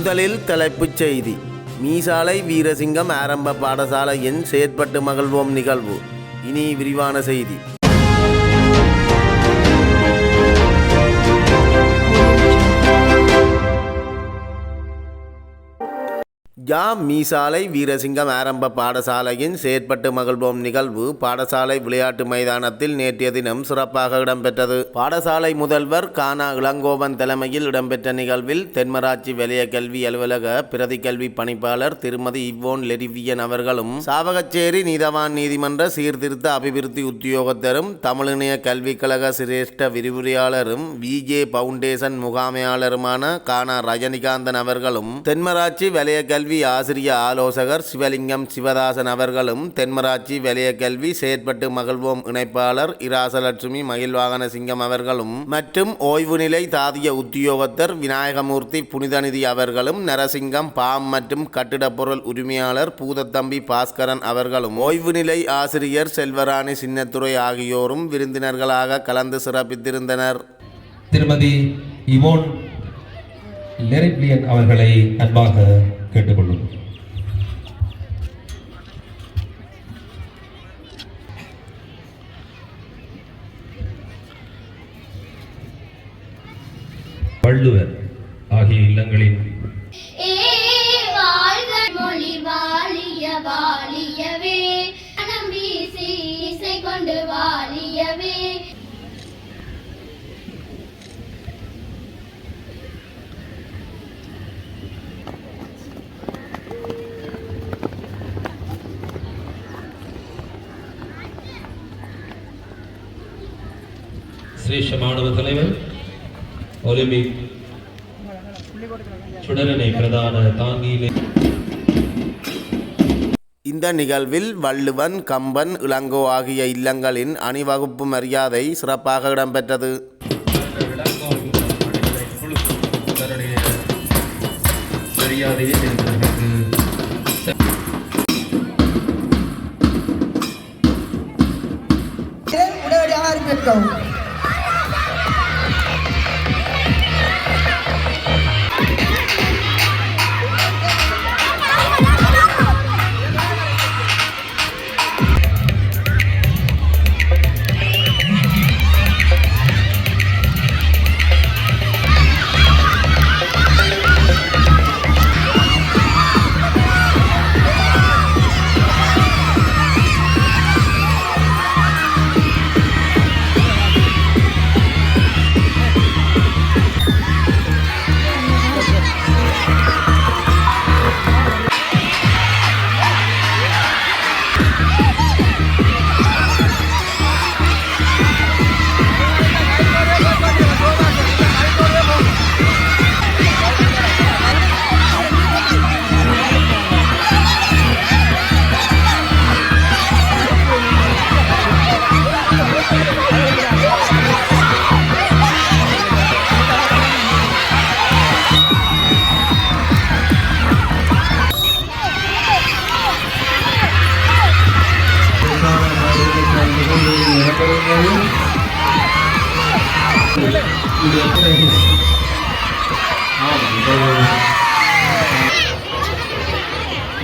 முதலில் தலைப்புச் செய்தி. மீசாலை வீரசிங்கம் ஆரம்ப பாடசாலையின் செயற்பட்டு மகிழ்வோம் நிகழ்வு. இனி விரிவான செய்தி. மீசாலை வீரசிங்கம் ஆரம்ப பாடசாலையின் செயற்பட்டு மகிழ்வோம் நிகழ்வு பாடசாலை விளையாட்டு மைதானத்தில் நேற்றைய தினம் சிறப்பாக இடம்பெற்றது. பாடசாலை முதல்வர் கானா இளங்கோவன் தலைமையில் இடம்பெற்ற நிகழ்வில் தென்மராட்சி வலய கல்வி அலுவலக பிரதி கல்வி பணிப்பாளர் திருமதி இவ்வோன் லெரிவியன் அவர்களும், சாவகச்சேரி நீதவான் நீதிமன்ற சீர்திருத்த அபிவிருத்தி உத்தியோகத்தரும் தமிழிணைய கல்விக் கழக சிரேஷ்ட விரிவுரையாளரும் விஜே பவுண்டேஷன் முகாமையாளருமான கானா ரஜனிகாந்தன் அவர்களும், தென்மராட்சி வலய கல்வி ஆசிரிய ஆலோசகர் சிவலிங்கம் சிவதாசன் அவர்களும், தென்மராட்சி வலய கல்வி செயற்பட்டு மகிழ்வோம் இணைப்பாளர் இராசலட்சுமி மகிழ்வாகன சிங்கம் அவர்களும் மற்றும் ஓய்வு நிலை தாதிய உத்தியோகத்தர் விநாயகமூர்த்தி புனிதநிதி அவர்களும், நரசிங்கம் பாம் மற்றும் கட்டிடப் பொருள் உரிமையாளர் பூதத்தம்பி பாஸ்கரன் அவர்களும், ஓய்வு நிலை ஆசிரியர் செல்வராணி சின்னத்துறை ஆகியோரும் விருந்தினர்களாக கலந்து சிறப்பித்திருந்தனர். திருமதி இவோன் லெரிவியன் அவர்களை அன்பாக கேட்டுக்கொள்ளும். வள்ளுவர் ஆகிய இல்லங்களின் சிரேஷ்ட மாணவ தலைவர் ஒலிம்பிக் சுடரனை பிரதான தாங்கியிலே. இந்த நிகழ்வில் வள்ளுவன், கம்பன், இளங்கோ ஆகிய இல்லங்களின் அணிவகுப்பு மரியாதை சிறப்பாக இடம்பெற்றது.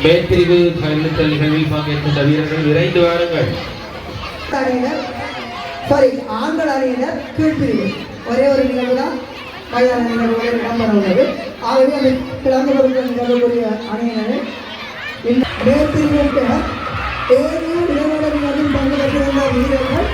மேற்பிரிவு கல்வித்தல் நிகழ்வில் பங்கேற்கின்ற வீரர்கள் விரைந்து வாருங்கள். ஆண்கள் அணியினர் கீழ்பிரிவு ஒரே ஒரு நிகழ்வு தான் மைதான நிகழ்வுகள் இடம்பெற உள்ளது. ஆகவே அந்த கிளம்பு நிகழ்வுடைய அணியினர் மேற்பிரிவு ஏழு நிகழ்வுகளில் பங்கேற்றிருந்த வீரர்கள்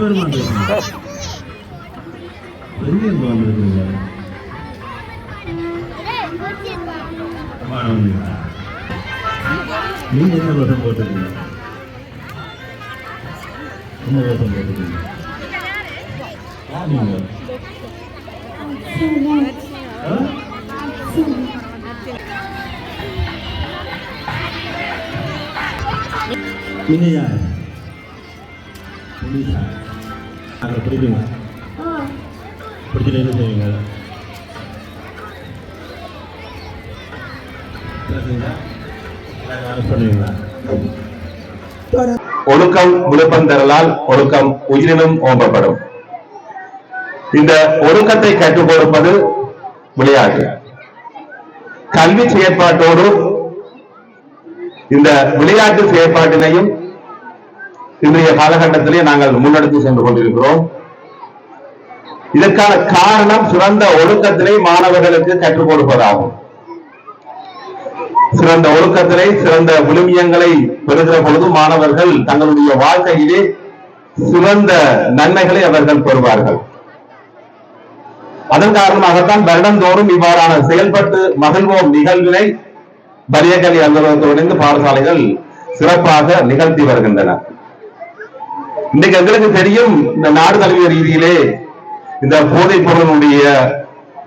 பேரும் வந்துருக்கீங்க. எங்கேருந்து வந்துருக்கீங்க? மாணவர்களா? நீங்க என்ன வேஷம் போட்டுருக்கீங்க? என்ன வேஷம் போட்டுருக்கீங்க? நீங்க நீங்க யார்? போலீஸா? அதை பிடிக்குங்க. பிடிச்சிட்டு என்ன செய்வீங்க? அரசு பண்ணுவீங்களா? ஒழுக்கம் விழுப்பம் தரலால் ஒழுக்கம் உயிரினும் ஓம்பப்படும். இந்த ஒழுக்கத்தை கற்றுக் கொடுப்பது விளையாட்டு. கல்வி செயற்பாட்டோடு இந்த விளையாட்டு செயற்பாட்டினையும் இன்றைய காலகட்டத்திலே நாங்கள் முன்னெடுத்து சென்று கொண்டிருக்கிறோம். இதற்கான காரணம் சிறந்த ஒழுக்கத்திலே மாணவர்களுக்கு கற்றுக் கொடுப்பதாகும். சிறந்த ஒழுக்கத்திலே சிறந்த விழுமியங்களை பெறுகிற பொழுது மாணவர்கள் தங்களுடைய வாழ்க்கையிலே சிறந்த நன்மைகளை அவர்கள் பெறுவார்கள். அதன் காரணமாகத்தான் வருடந்தோறும் இவ்வாறான செயல்பட்டு மகிழ்வோம் நிகழ்வினை பரியக்கல்வி அலுவலகத்தோடு இணைந்து பாடசாலைகள் சிறப்பாக நிகழ்த்தி வருகின்றன. இன்றைக்கு எங்களுக்கு தெரியும், இந்த நாடு தழுவிய ரீதியிலே இந்த போதைப் பொருளுடைய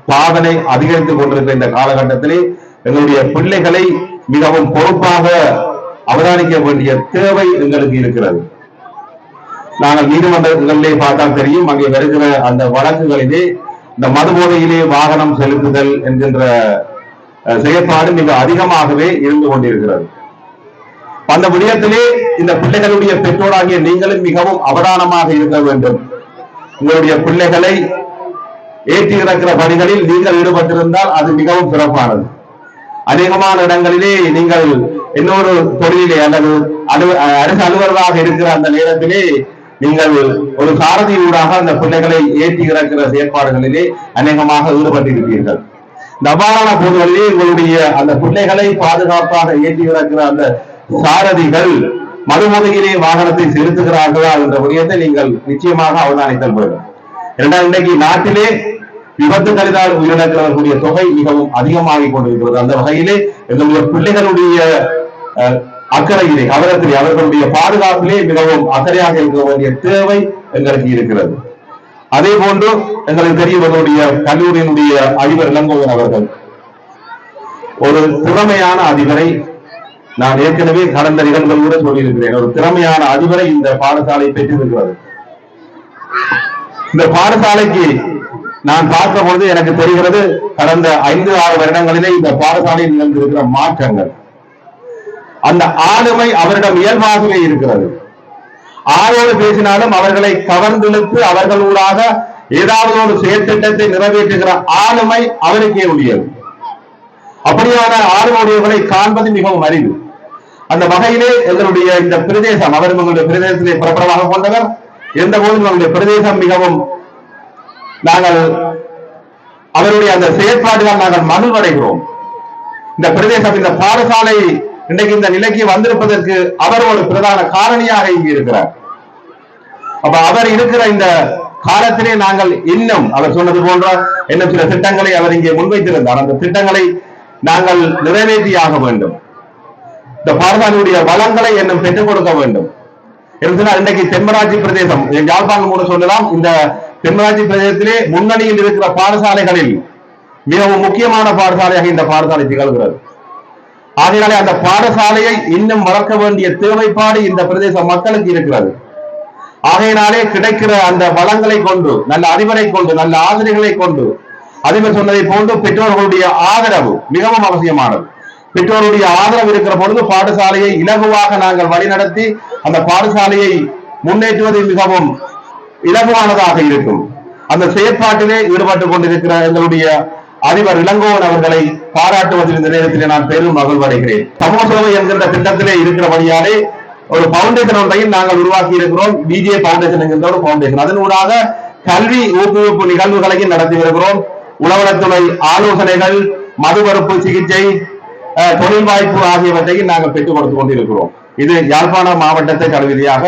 பாவனை அதிகரித்துக் கொண்டிருக்கிற இந்த காலகட்டத்திலே எங்களுடைய பிள்ளைகளை மிகவும் பொறுப்பாக அவதானிக்க வேண்டிய தேவை எங்களுக்கு இருக்கிறது. நாங்கள் நீதிமன்றங்களிலே பார்த்தால் தெரியும், அங்கே வருகிற அந்த வழக்குகளிலே இந்த மது போதையிலே வாகனம் செலுத்துதல் என்கின்ற செயற்பாடு மிக அதிகமாகவே இருந்து கொண்டிருக்கிறது. அந்த விடயத்திலே இந்த பிள்ளைகளுடைய பெற்றோராகிய நீங்களும் மிகவும் அவதானமாக இருக்க வேண்டும். உங்களுடைய பிள்ளைகளை ஏற்றி இறக்கிற பணிகளில் நீங்கள் ஈடுபட்டிருந்தால் அது மிகவும் சிறப்பானது. அநேகமான இடங்களிலே நீங்கள் இன்னொரு தொழிலே அல்லது அரசு அலுவலராக இருக்கிற அந்த நேரத்திலே நீங்கள் ஒரு சாரதியூடாக அந்த பிள்ளைகளை ஏற்றி இறக்கிற செயற்பாடுகளிலே அநேகமாக ஈடுபட்டிருப்பீர்கள். இந்த அபாரான போதுகளிலே உங்களுடைய அந்த பிள்ளைகளை பாதுகாப்பாக ஏற்றி இறக்கிற அந்த சாரதிகள் மறுமுறையிலே வாகனத்தை செலுத்துகிறார்களா என்ற விடயத்தை நீங்கள் நிச்சயமாக அவதானித்தல் வேண்டும். இரண்டாம், இன்றைக்கு நாட்டிலே விபத்துகளினால் உயிரிழக்கிறவர்களுடைய தொகை மிகவும் அதிகமாகிக் கொண்டிருக்கிறது. அந்த வகையிலே எங்களுடைய பிள்ளைகளுடைய அக்கறையிலே அவர்களுடைய பாதுகாப்பிலே மிகவும் அக்கறையாக இருக்க வேண்டிய தேவை எங்களுக்கு இருக்கிறது. அதே போன்று எங்களுக்கு தெரியும், எங்களுடைய கல்லூரியினுடைய அதிபர் இளங்கோவன் அவர்கள் ஒரு திறமையான அதிபரை, நான் ஏற்கனவே கடந்த நிகழ்வுகள் கூட சொல்லியிருக்கிறேன், ஒரு திறமையான அதிபரை இந்த பாடசாலை பெற்றிருக்கிறது. இந்த பாடசாலைக்கு நான் பார்த்த பொழுது எனக்கு தெரிகிறது, கடந்த 5-6 வருடங்களிலே இந்த பாடசாலையில் நிகழ்ந்திருக்கிற மாற்றங்கள், அந்த ஆளுமை அவரிடம் இயல்பாகவே இருக்கிறது. ஆரோடு பேசினாலும் அவர்களை கவர்ந்தெழுத்து அவர்களூடாக ஏதாவது ஒரு செயற்திட்டத்தை நிறைவேற்றுகிற ஆளுமை அவருக்கே உரியது. அப்படியான ஆளுமையுடையவர்களை காண்பது மிகவும் அரிது. அந்த வகையிலே எங்களுடைய இந்த பிரதேசம், அவர் எங்களுடைய பிரதேசத்திலே பிரபலமாக கொண்டவர், எந்த போதும் எங்களுடைய பிரதேசம் மிகவும் நாங்கள் அவருடைய அந்த செயற்பாடுகள் நாங்கள் மகிழ்வடைகிறோம். இந்த பிரதேசம், இந்த பாடசாலை இன்றைக்கு இந்த நிலைக்கு வந்திருப்பதற்கு அவர் ஒரு பிரதான காரணியாக இங்கு இருக்கிறார். அப்ப அவர் இருக்கிற இந்த காலத்திலே நாங்கள் இன்னும், அவர் சொன்னது போன்ற இன்னும் சில திட்டங்களை அவர் இங்கே முன்வைத்திருந்தார். அந்த திட்டங்களை நாங்கள் நிறைவேற்றியாக வேண்டும். இந்த பாடசாலையுடைய வளங்களை இன்னும் பெற்றுக் கொடுக்க வேண்டும். இன்றைக்கு தென்மராட்சி பிரதேசம், யாழ்ப்பாணம் கூட சொல்லலாம், இந்த தென்மராட்சி பிரதேசத்திலே முன்னணியில் இருக்கிற பாடசாலைகளில் மிகவும் முக்கியமான பாடசாலையாக இந்த பாடசாலை திகழ்கிறது. ஆகையாலே அந்த பாடசாலையை இன்னும் வளர்க்க வேண்டிய தேவைப்பாடு இந்த பிரதேச மக்களுக்கு இருக்கிறது. ஆகையினாலே கிடைக்கிற அந்த வளங்களை கொண்டு, நல்ல அதிபரை கொண்டு, நல்ல ஆசிரியர்களை கொண்டு, அதிபர் சொன்னதை போன்று பெற்றோர்களுடைய ஆதரவு மிகவும் அவசியமானது. பெற்றோருடைய ஆதரவு இருக்கிற பொழுது பாடசாலையை இலகுவாக நாங்கள் வழிநடத்தி அந்த பாடசாலையை முன்னேற்றுவது மிகவும் இலகுவானதாக இருக்கும். அந்த செயற்பாட்டிலே ஈடுபட்டுக் கொண்டிருக்கிற எங்களுடைய அதிபர் இளங்கோவன் அவர்களை பாராட்டுவதில் இந்த நேரத்திலே நான் பெரும் மகிழ்வடைகிறேன். சமூக சேவை என்கின்ற திட்டத்திலே இருக்கிறபடியாலே ஒரு பவுண்டேஷன் ஒன்றையும் நாங்கள் உருவாக்கி இருக்கிறோம். பிஜே பவுண்டேஷன் என்கின்ற ஒரு பவுண்டேஷன், அதனூடாக கல்வி ஊக்குவிப்பு நிகழ்வுகளையும் நடத்தி வருகிறோம். உளவளத்துறை ஆலோசனைகள், மதுமறுப்பு சிகிச்சை, தொழில் வாய்ப்பு ஆகியவற்றையும் நாங்கள் பெற்றுக் கொடுத்துக் கொண்டிருக்கிறோம். இது யாழ்ப்பாணம் மாவட்டத்தை தழுவியாக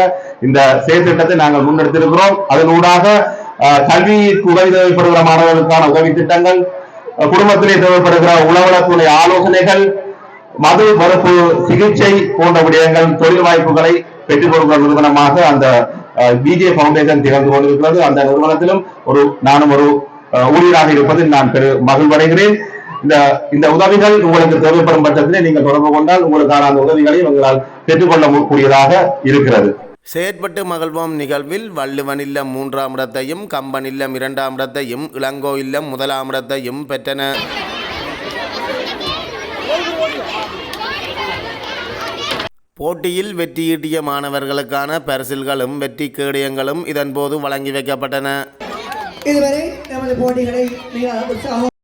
இந்த செயற்திட்டத்தை நாங்கள் முன்னெடுத்திருக்கிறோம். அதனூடாக கல்விக்கு உதவி தேவைப்படுகிற மாணவர்களுக்கான உதவி திட்டங்கள், குடும்பத்திலே தேவைப்படுகிற உளவளத்துறை ஆலோசனைகள், மது மறுப்பு சிகிச்சை போன்ற விடயங்கள், தொழில் வாய்ப்புகளை பெற்றுக் கொடுக்கிற நிறுவனமாக அந்த பிஜே பவுண்டேஷன் திகழ்ந்து கொண்டிருக்கிறது. அந்த நிறுவனத்திலும் நானும் ஒரு ஊழியராக இருப்பதில் நான் மகிழ்வடைகிறேன். இந்த உதவிகள் உங்களுக்கு தேவைப்படும் பட்சத்திலே நீங்கள் தொடர்பு கொண்டால் உங்களுக்கான அந்த உதவிகளை உங்களால் பெற்றுக்கொள்ளக்கூடியதாக இருக்கிறது. செயற்பட்டு மகிழ்வோம் நிகழ்வில் வள்ளுவன் இல்லம் 3ஆம் இடத்தையும், கம்பன் இல்லம் 2ஆம் இடத்தையும், இளங்கோ இல்லம் 1ஆம் இடத்தையும் பெற்றன. போட்டியில் வெற்றியீட்டிய மாணவர்களுக்கான பரிசில்களும் வெற்றி கேடயங்களும் இதன்போது வழங்கி வைக்கப்பட்டன. இதுவரை நமது போட்டிகளை மிக உற்சாகம்